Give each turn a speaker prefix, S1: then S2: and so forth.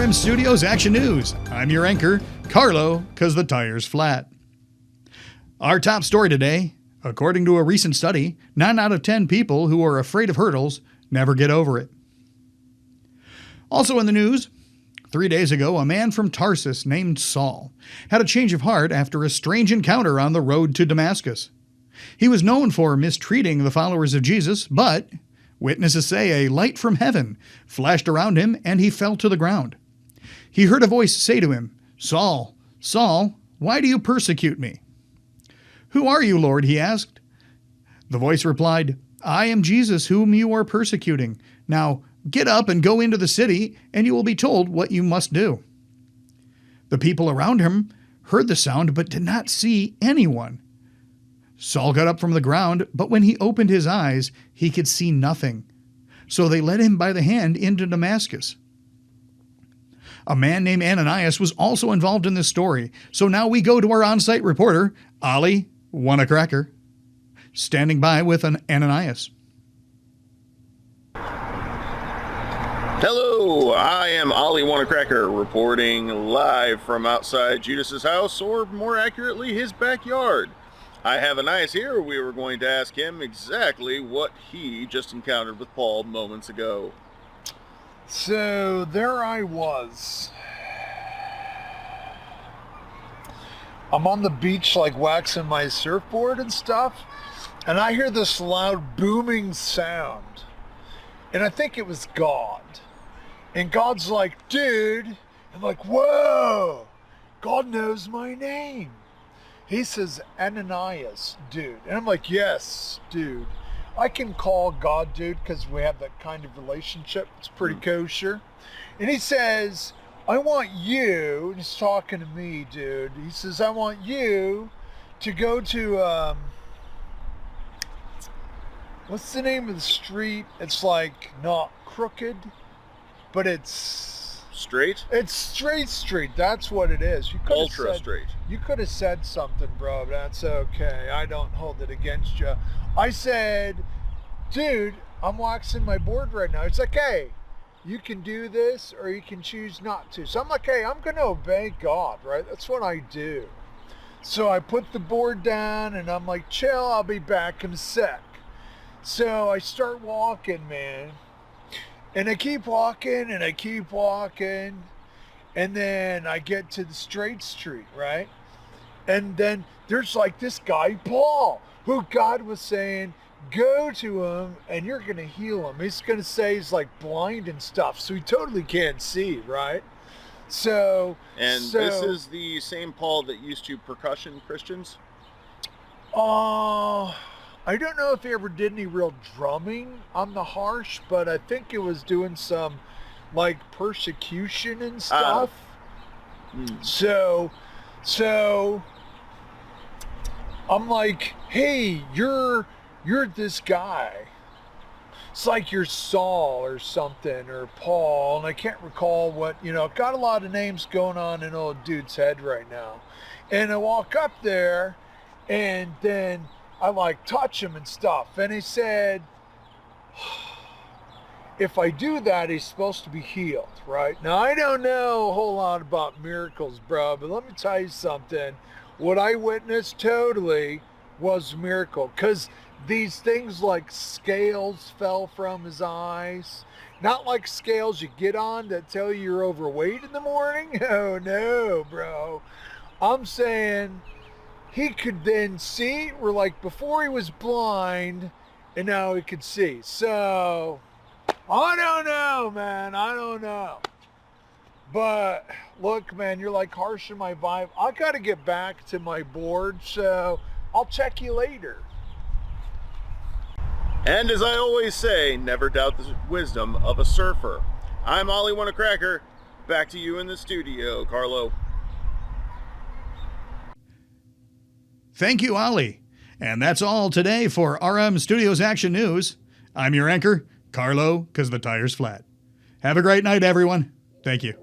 S1: RM Studios Action News. I'm your anchor, Carlo, because the tire's flat. Our top story today, according to a recent study, 9 out of 10 people who are afraid of hurdles never get over it. Also in the news, 3 days ago, a man from Tarsus named Saul had a change of heart after a strange encounter on the road to Damascus. He was known for mistreating the followers of Jesus, but witnesses say a light from heaven flashed around him and he fell to the ground. He heard a voice say to him, "Saul, Saul, why do you persecute me?" "Who are you, Lord?" he asked. The voice replied, "I am Jesus whom you are persecuting. Now get up and go into the city, and you will be told what you must do." The people around him heard the sound but did not see anyone. Saul got up from the ground, but when he opened his eyes, he could see nothing. So they led him by the hand into Damascus. A man named Ananias was also involved in this story, so now we go to our on-site reporter, Ollie Wannacracker, standing by with an Ananias.
S2: Hello, I am Ollie Wannacracker reporting live from outside Judas's house, or more accurately, his backyard. I have Ananias here. We were going to ask him exactly what he just encountered with Paul moments ago.
S3: So there I was. I'm on the beach like waxing my surfboard and stuff, and I hear this loud booming sound. And I think it was God. And God's like, "Dude." I'm like, "Whoa, God knows my name." He says, "Ananias, dude." And I'm like, "Yes, dude. I can call God dude because we have that kind of relationship. It's pretty kosher." And he says, "I want you," and he's talking to me, dude. He says, "I want you to go to, what's the name of the street? It's like not crooked, but it's
S2: Straight?
S3: It's straight street. That's what it is. You could
S2: Ultra
S3: have said,
S2: straight.
S3: You could have said something, bro. But that's okay. I don't hold it against you. I said, "Dude, I'm waxing my board right now." It's like, "Hey, you can do this or you can choose not to." So I'm like, "Hey, I'm going to obey God," right? That's what I do. So I put the board down and I'm like, "Chill, I'll be back in a sec." So I start walking, man. And I keep walking and I keep walking. And then I get to the straight street, right? And then there's like this guy, Paul, who God was saying, go to him and you're going to heal him. He's going to say he's like blind and stuff. So he totally can't see, right?
S2: This is the same Paul that used to percussion Christians?
S3: I don't know if he ever did any real drumming on the harsh, but I think it was doing some like persecution and stuff. So I'm like, "Hey, you're this guy. It's like you're Saul or something, or Paul," and I can't recall what, got a lot of names going on in old dude's head right now. And I walk up there and then I like touch him and stuff. And he said, if I do that, he's supposed to be healed, right? Now, I don't know a whole lot about miracles, bro, but let me tell you something. What I witnessed totally was a miracle, because these things like scales fell from his eyes. Not like scales you get on that tell you you're overweight in the morning. Oh, no, bro. I'm saying he could then see, or like before he was blind and now he could see. So I don't know, man. I don't know. But look, man, you're like harshing my vibe. I got to get back to my board, so I'll check you later.
S2: And as I always say, never doubt the wisdom of a surfer. I'm Ollie Wannacracker. Back to you in the studio, Carlo.
S1: Thank you, Ollie. And that's all today for RM Studios Action News. I'm your anchor, Carlo, because the tire's flat. Have a great night, everyone. Thank you.